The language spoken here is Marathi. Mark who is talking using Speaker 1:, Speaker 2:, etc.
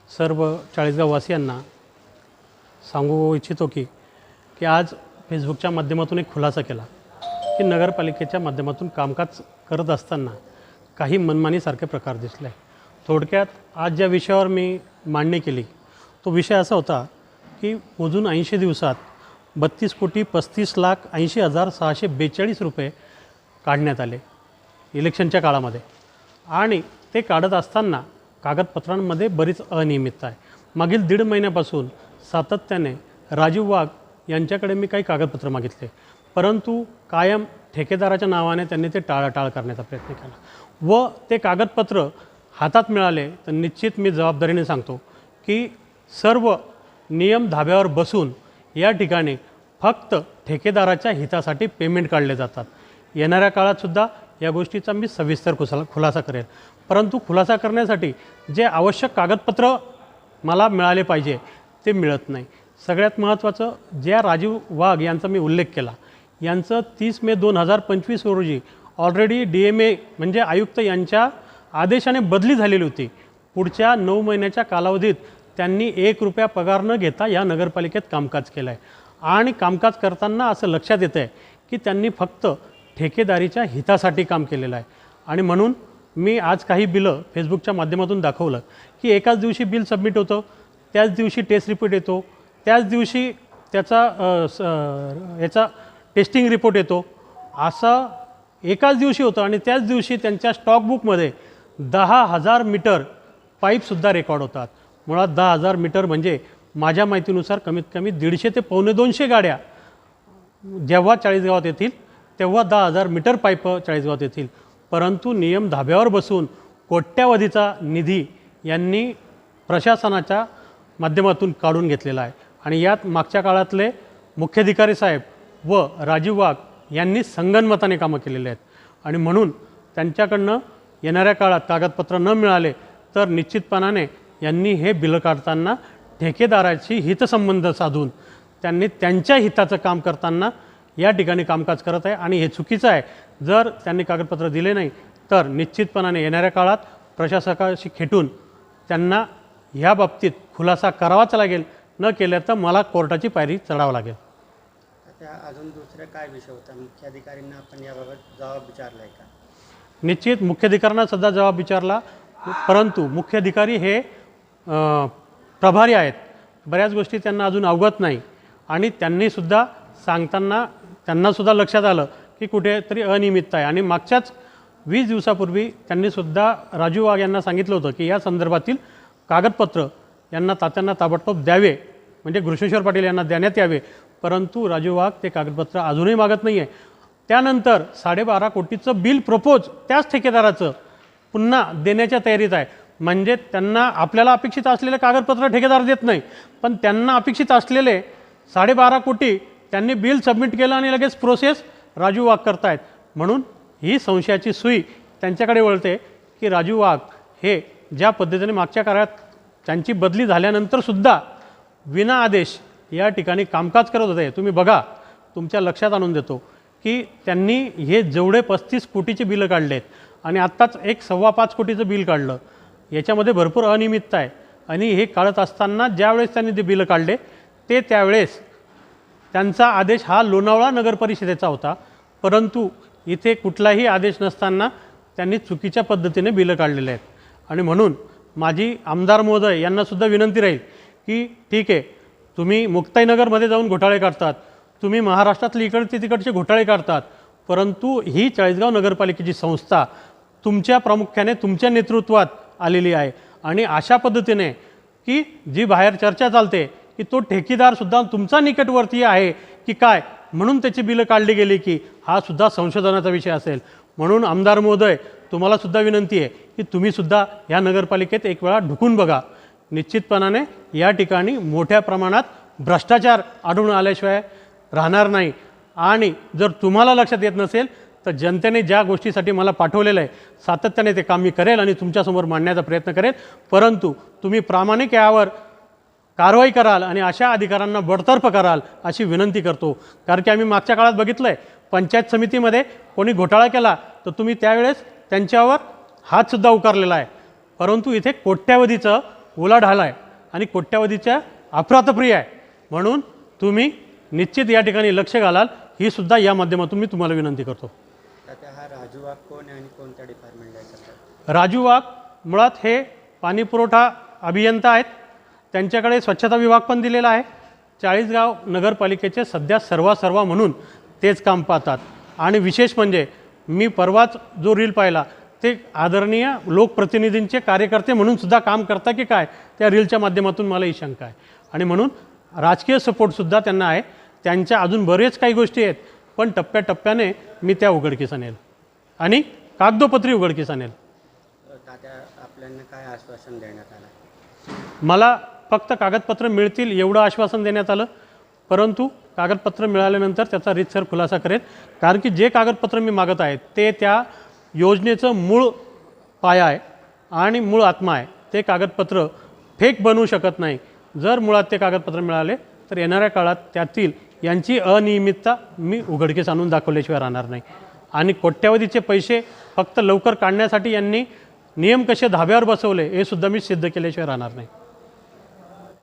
Speaker 1: सर्व चाळीसगाववासियांना सांगू इच्छितो की आज फेसबुकच्या माध्यमातून एक खुलासा केला की नगरपालिकेच्या माध्यमातून कामकाज करत असताना काही मनमानीसारखे प्रकार दिसले। थोडक्यात आज ज्या विषयावर मी मांडणी केली तो विषय असा होता की मोजून 80 दिवसात 32,35,80,642 रुपये काढण्यात आले इलेक्शनच्या काळामध्ये, आणि ते काढत असताना कागदपत्रांमध्ये बरीच अनियमितता आहे। मागील 1.5 महिन्यापासून सातत्याने राजीव वाघ यांच्याकडे मी काही कागदपत्र मागितले, परंतु कायम ठेकेदाराच्या नावाने त्यांनी ते टाळाटाळ करण्याचा प्रयत्न केला व ते कागदपत्र हातात मिळाले तर निश्चित मी जबाबदारीने सांगतो की सर्व नियम धाब्यावर बसून या ठिकाणी फक्त ठेकेदाराच्या हितासाठी पेमेंट काढले जातात। येणाऱ्या काळातसुद्धा या गोष्टीचा मी सविस्तर खुलासा करेन, परंतु खुलासा करण्यासाठी जे आवश्यक कागदपत्र मला मिळाले पाहिजे ते मिळत नाही। सगळ्यात महत्त्वाचं, ज्या राजीव वाघ यांचा मी उल्लेख केला यांचं 30 मे 2025 रोजी ऑलरेडी DMA म्हणजे आयुक्त यांच्या आदेशाने बदली झालेली होती। पुढच्या 9 महिन्याच्या कालावधीत त्यांनी 1 रुपया पगार न घेता या नगरपालिकेत कामकाज केलं आहे, आणि कामकाज करताना असं लक्षात येतं आहे की त्यांनी फक्त ठेकेदारीच्या हितासाठी काम केलेलं आहे। आणि म्हणून मी आज काही बिलं फेसबुकच्या माध्यमातून दाखवलं की एकाच दिवशी बिल सबमिट होतं, त्याच दिवशी टेस्ट रिपोर्ट येतो, त्याच दिवशी याचा टेस्टिंग रिपोर्ट येतो, असं एकाच दिवशी होतं। आणि त्याच दिवशी त्यांच्या स्टॉकबुकमध्ये 10,000 मीटर पाईपसुद्धा रेकॉर्ड होतात। मुळात 10,000 मीटर म्हणजे माझ्या माहितीनुसार कमीत कमी 150 ते 250 गाड्या जेव्हा चाळीसगावात येतील तेव्हा 10,000 मीटर पाईप चाळीसगावात येतील, परंतु नियम धाब्यावर बसून कोट्यावधीचा निधी यांनी प्रशासनाच्या माध्यमातून काढून घेतलेला आहे। आणि यात मागच्या काळातले मुख्याधिकारी साहेब व राजीव वाघ यांनी संगनमताने कामं केलेले आहेत, आणि म्हणून त्यांच्याकडनं येणाऱ्या काळात कागदपत्र न मिळाले तर निश्चितपणाने यांनी हे बिलं काढताना ठेकेदाराशी हितसंबंध साधून त्यांनी त्यांच्या हिताचं काम करताना या ठिकाणी कामकाज करत आहे, आणि हे चुकीचं आहे। जर त्यांनी कागदपत्र दिले नाही तर निश्चितपणाने येणाऱ्या काळात प्रशासकाशी खेटून त्यांना ह्या बाबतीत खुलासा करावाच लागेल, न केलं तर मला कोर्टाची पायरी चढावं लागेल।
Speaker 2: अजून दुसरा काय विषय होता, मुख्याधिकाऱ्यांना आपण याबाबत जबाब विचारला आहे का?
Speaker 1: निश्चित मुख्याधिकाऱ्यांना सुद्धा जबाब विचारला, परंतु मुख्याधिकारी हे प्रभारी आहेत, बऱ्याच गोष्टी त्यांना अजून अवगत नाही, आणि त्यांनीसुद्धा सांगताना त्यांनासुद्धा लक्षात आलं की कुठेतरी अनियमितता आहे। आणि मागच्याच 20 दिवसापूर्वी त्यांनीसुद्धा राजीव वाघ यांना सांगितलं होतं की या संदर्भातील कागदपत्र यांना तात्यांना ताबडतोब द्यावे, म्हणजे घृष्णेश्वर पाटील यांना देण्यात यावे, परंतु राजीव वाघ ते कागदपत्र अजूनही मागत नाही आहे। त्यानंतर 12.5 कोटीचं बिल प्रपोज त्याच ठेकेदाराचं पुन्हा देण्याच्या तयारीत आहे, म्हणजे त्यांना आपल्याला अपेक्षित असलेले कागदपत्र ठेकेदार देत नाही, पण त्यांना अपेक्षित असलेले 12.5 कोटी त्यांनी बिल सबमिट केलं आणि लगेच प्रोसेस राजीव वाघ करतायत। म्हणून ही संशयाची सुई त्यांच्याकडे वळते की राजीव वाघ हे ज्या पद्धतीने मागच्या काळात त्यांची बदली झाल्यानंतरसुद्धा विना आदेश या ठिकाणी कामकाज करत होते। तुम्ही बघा, तुमच्या लक्षात आणून देतो की त्यांनी हे जेवढे 35 कोटीचे बिलं काढलेत आणि आत्ताच एक 5.25 कोटीचं बिल काढलं, याच्यामध्ये भरपूर अनियमितता आहे। आणि हे काढत असताना ज्यावेळेस त्यांनी ते बिलं काढले ते त्यावेळेस त्यांचा आदेश हा लोणावळा नगरपरिषदेचा होता, परंतु इथे कुठलाही आदेश नसताना त्यांनी चुकीच्या पद्धतीने बिलं काढलेले आहेत। आणि म्हणून माझी आमदार महोदय यांनासुद्धा विनंती राहील की ठीक आहे, तुम्ही मुक्ताईनगरमध्ये जाऊन घोटाळे काढतात, तुम्ही महाराष्ट्रातले इकडचे तिकडचे घोटाळे काढतात, परंतु ही चाळीसगाव नगरपालिकेची संस्था तुमच्या प्रामुख्याने तुमच्या नेतृत्वात आलेली आहे, आणि अशा पद्धतीने की जी बाहेर चर्चा चालते की तो ठेकेदारसुद्धा तुमचा निकटवर्तीय आहे की काय, म्हणून त्याची बिलं काढली गेली की हा सुद्धा संशोधनाचा विषय असेल। म्हणून आमदार महोदय तुम्हालासुद्धा विनंती आहे की तुम्हीसुद्धा ह्या नगरपालिकेत एक वेळा ढुकून बघा। निश्चितपणाने या ठिकाणी मोठ्या प्रमाणात भ्रष्टाचार आढळून आल्याशिवाय राहणार नाही, आणि जर तुम्हाला लक्षात येत नसेल तर जनतेने ज्या गोष्टीसाठी मला पाठवलेलं आहे सातत्याने ते काम मी करेल आणि तुमच्यासमोर मांडण्याचा प्रयत्न करेल, परंतु तुम्ही प्रामाणिक यावर कारवाई कराल आणि अशा अधिकाऱ्यांना बडतर्फ कराल अशी विनंती करतो। कारण की आम्ही मागच्या काळात बघितलं आहे, पंचायत समितीमध्ये कोणी घोटाळा केला तर तुम्ही त्यावेळेस त्यांच्यावर हातसुद्धा उकारलेला आहे, परंतु इथे कोट्यावधीचं उलाढाल आहे आणि कोट्यावधीच्या अफरातफरी आहे. म्हणून तुम्ही निश्चित या ठिकाणी लक्ष घालाल ही सुद्धा या माध्यमातून मी तुम्हाला विनंती करतो.
Speaker 2: आता हा राजू वाघ कोण आहे आणि कोणत्या डिपार्टमेंटला आहे?
Speaker 1: राजू वाघ मुळात हे पाणीपुरवठा अभियंता आहेत. त्यांच्याकडे स्वच्छता विभाग पण दिलेला आहे. चाळीसगाव नगरपालिकेचे सध्या सर्वा म्हणून तेच काम पाहतात. आणि विशेष म्हणजे मी परवाच जो रील पाहिला ते आदरणीय लोकप्रतिनिधींचे कार्यकर्ते म्हणून सुद्धा काम करता की काय त्या रीलच्या माध्यमातून मला ही शंका आहे. आणि म्हणून राजकीय सपोर्टसुद्धा त्यांना आहे. त्यांच्या अजून बरेच काही गोष्टी आहेत पण टप्प्याटप्प्याने मी त्या उघडकीस आणेल आणि कागदोपत्री उघडकीस आणेल.
Speaker 2: तात्या आपल्याला काय आश्वासन देण्यात आलं?
Speaker 1: मला फक्त कागदपत्र मिळतील एवढं आश्वासन देण्यात आलं. परंतु कागदपत्र मिळाल्यानंतर त्याचा रीतसर खुलासा करेल. कारण की जे कागदपत्र मी मागत आहे ते त्या योजनेचं मूळ पाया आहे आणि मूळ आत्मा आहे. ते कागदपत्र फेक बनवू शकत नाही. जर मुळात ते कागदपत्र मिळाले तर येणाऱ्या काळात त्यातील यांची अनियमितता मी उघडकीस आणून दाखवल्याशिवाय राहणार नाही. आणि कोट्यावधीचे पैसे फक्त लवकर काढण्यासाठी यांनी नियम कसे धाब्यावर बसवले हे सुद्धा मी सिद्ध केल्याशिवाय राहणार नाही.